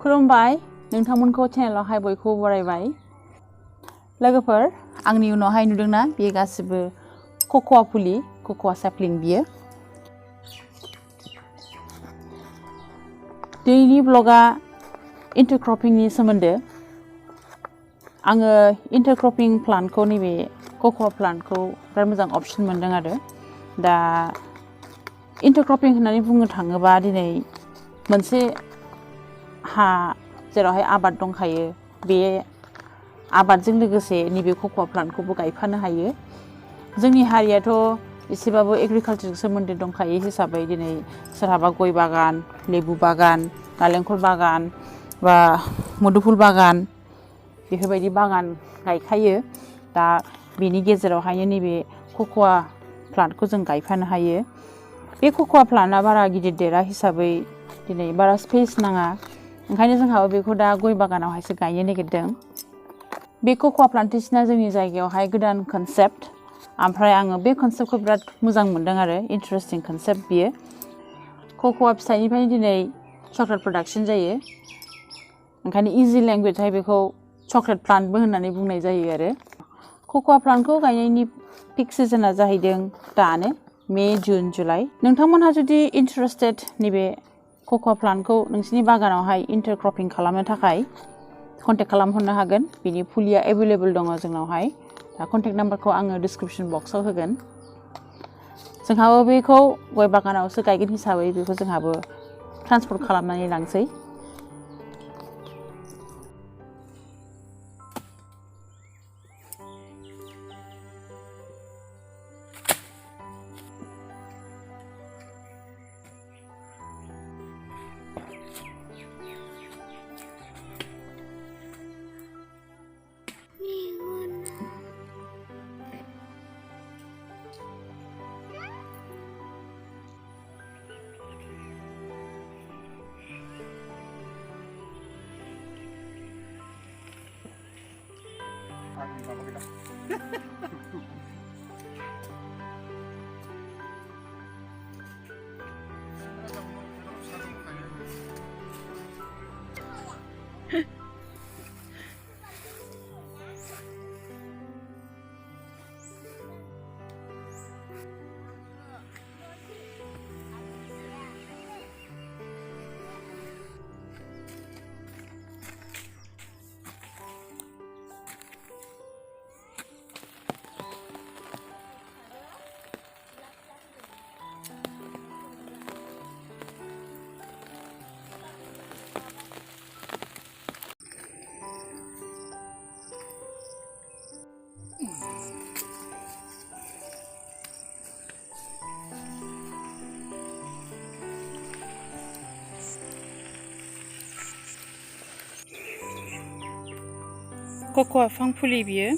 खुलुमबाय नोंथांमोनखौ चेनेलावहाय बयखौबो बरायबाय लोगोफोर आंनि उनावहाय नुदोंना बेयो गासिबो कोकोआ फुलि कोकोआ सैपलिं बियो दिनैनि ब्लगा इंटरक्रपिंनि सोमोन्दै आङो इंटरक्रपिं प्लान्टखौ नैबे कोकोआ प्लान्टखौ बिराद मोजां अपशन मोनदों आरो दा इंटरक्रपिं होननानै बुंनो थाङोबा दिनै मोनसे हा जेरावहाय आबाद दंखायो बे आबादजों लोगोसे नैबे कोकोआ प्लान्टखौबो गायफानो हायो जोंनि हारियाथ' एसेबाबो एग्रिकालचारजों सोमोन्दो दंखायो हिसाबै दिनै सोरहाबा गय बागान लेबु बागान नालेंखर बागान बा मुदुफुल बागान बेफोरबायदि बागान गायखायो दा बेनि गेजेरावहाय नैबे कोकोआ प्लान्टखौ जों गायफानो हायो बे कोकोआ प्लान्टआ बारा गिदिर देरा हिसाबै दिनै बारा स्पेस नाङा ओंखायनो जोंहाबो बेखौ दा गय बागानावहायसो गायनो नागिरदों बे कोकोआ प्लान्टेशना जोंनि जायगायावहाय गोदान कनसेप्ट ओमफ्राय आङो बे कनसेप्टखौ बिराद मोजां मोनदों आरो इन्टारेस्टिं कनसेप्ट बियो कोकोआ फिथाइनिफ्राय दिनै चकलेट प्रडाक्शन जायो ओंखायनो इजि लेंगुवेजहाय बेखौ चकलेट प्लान्टबो होननानै बुंनाय जायो आरो कोकोआ प्लान्टखौ गायनायनि पिक सिजोना जाहैदों दानो मे जुन जुलाइ नोंथांमोनहा जुदि इन्टारेस्टेड नैबे कोकोआ प्लान्टखौ नोंसिनि बागानावहाय इंटरक्रपिं खालामनो थाखाय कन्टेक्ट खालामहरनो हागोन बिनि फुलिया एभेलेबल दङ जोंनावहाय दा कन्टेक्ट नाम्बारखौ आङो डिसक्रिप्शन बक्सआव होगोन जोंहाबो बेखौ गय बागानावसो गायगोन हिसाबै बेखौ जोंहाबो ट्रान्सपोर्ट खालामनानै लांसै कोकोआ बिफां फुलि बियो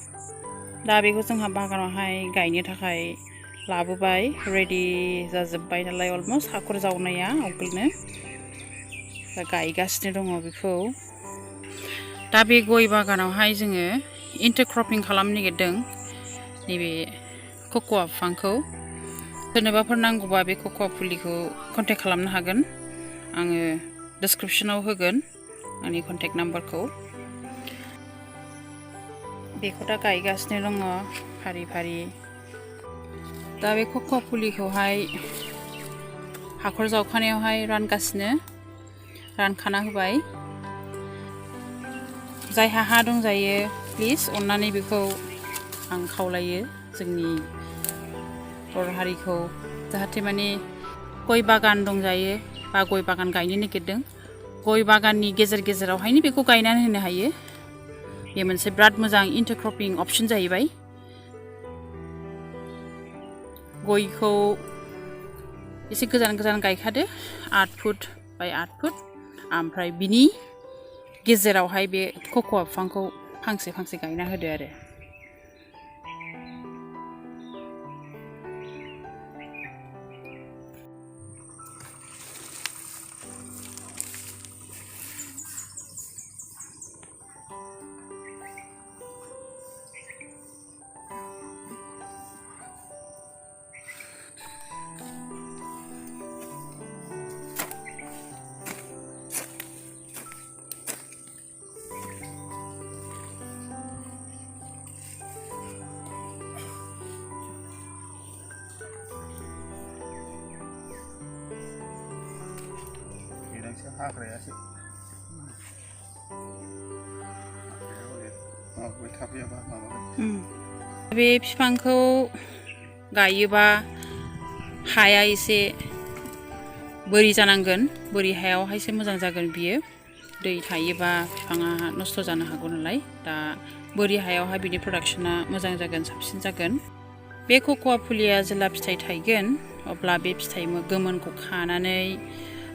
दा बेखौ जोंहा बागानावहाय गायनो थाखाय लाबोबाय रेडि जाजोब्बाय नालाय अलमस्ट हाखर जावनाया आवगोलनो दा गायगासिनो दङ बेखौ दा बे गय बागानावहाय जोङो इंटरक्रपिं खालामनो नागिरदों नैबे कोकोआ बिफांखौ सोरनोबाफोर नांगौबा बे कोकोआ फुलिखौ कन्टेक्ट खालामनो हागोन आङो डिसक्रिप्शनाव होगोन आंनि कन्टेक्ट नाम्बारखौ बेखौ दा गायगासिनो दङ फारि फारि दा बे कोकोआ फुलिखौहाय हाखर जावखानायावहाय रानखाना होबाय जायहा हा दंजायो प्लिज अननानै बेखौ आं खावलायो जोंनि बर' हारिखौ जाहाथे माने गय बागान दंजायो बा गय बागान गायनो नागिरदों गय बागाननि गेजेरावहायनो बेखौ गायनानै होनो हायो बे मोनसे बिराद मोजां इंटरक्रपिं अपशन जाहैबाय गयखौ एसे गोजान गायखादो 8 फुट बाय 8 फुट ओमफ्राय बिनि गेजेरावहाय बे कोकोआ बिफांखौ फांसे गायना होदो आरो हाग्रायासो माबाबाय थाफैयाबा माबागोन। बे बिफांखौ गायोबा हाया एसे बोरि जानांगोन, बोरि हायावहायसो मोजां जागोन बियो। दै थायोबा बिफाङा नस्थ' जानो हागौ नालाय, दा बोरि हायावहाय बिनि प्रडाक्शना मोजां जागोन, साबसिन जागोन। बे कक'आ फुलिया जेब्ला फिथाइ थायगोन अब्ला बे फिथाइ गोमोनखौ खानानै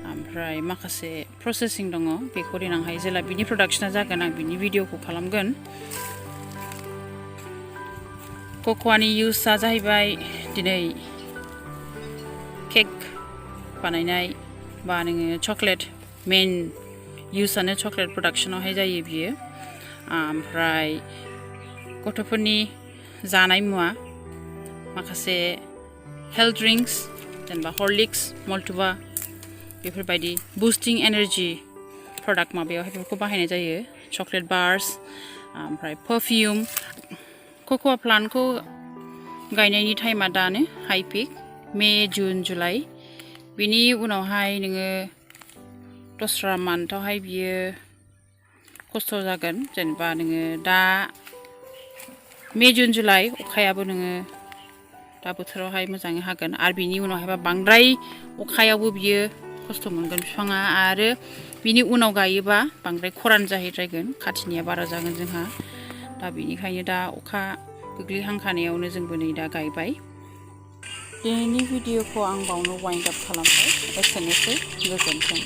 ओमफ्राय माखासे प्रसेसिं दङ, बेखौ देनांहाय जेब्ला बिनि प्रडाक्शना जागोन आं बिनि भिडिअखौ खालामगोन। कक'आनि इउसआ जाहैबाय दिनै केक बानायनाय बा नोङो चकलेट, मेन इउसआनो चकलेट प्रडाक्शनावहाय जायो बियो। ओमफ्राय गथ'फोरनि जानाय मुवा, माखासे हेल्थ ड्रिंक्स जेनेबा हरलिक्स, मल्टुबा बेफोरबायदि बुस्टिं एनार्जि प्रडाक्ट माबायावहाय बेफोरखौ बाहायनाय जायो। चकलेट बार्स, ओमफ्राय पारफिउम। कक'आ प्लान्टखौ गायनायनि टाइमा दानो हाइ पिक मे, जुन, जुलाइ। बिनि उनावहाय नोङो दस्रा मान्थावहाय बियो खस्थ' जागोन। जेनेबा नोङो दा मे, जुन, जुलाइ अखायाबो नोङो दा बोथोरावहाय मोजाङै हागोन, आरो बिनि उनावहायबा बांद्राय अखायावबो बियो खस्थ' मोनगोन बिफाङा। आरो बिनि उनाव गायोबा बांद्राय खरान जाहैद्रायगोन, खाथिनिया बारा जागोन जोंहा। दा बेनिखायनो दा अखा गोग्लैहांखानायावनो जोंबो नै दा गायबाय। दिनैनि भिडिअखौ आं बावनो वाइन्ड आप खालामबाय। एसेनोसै, गोजोन्थों।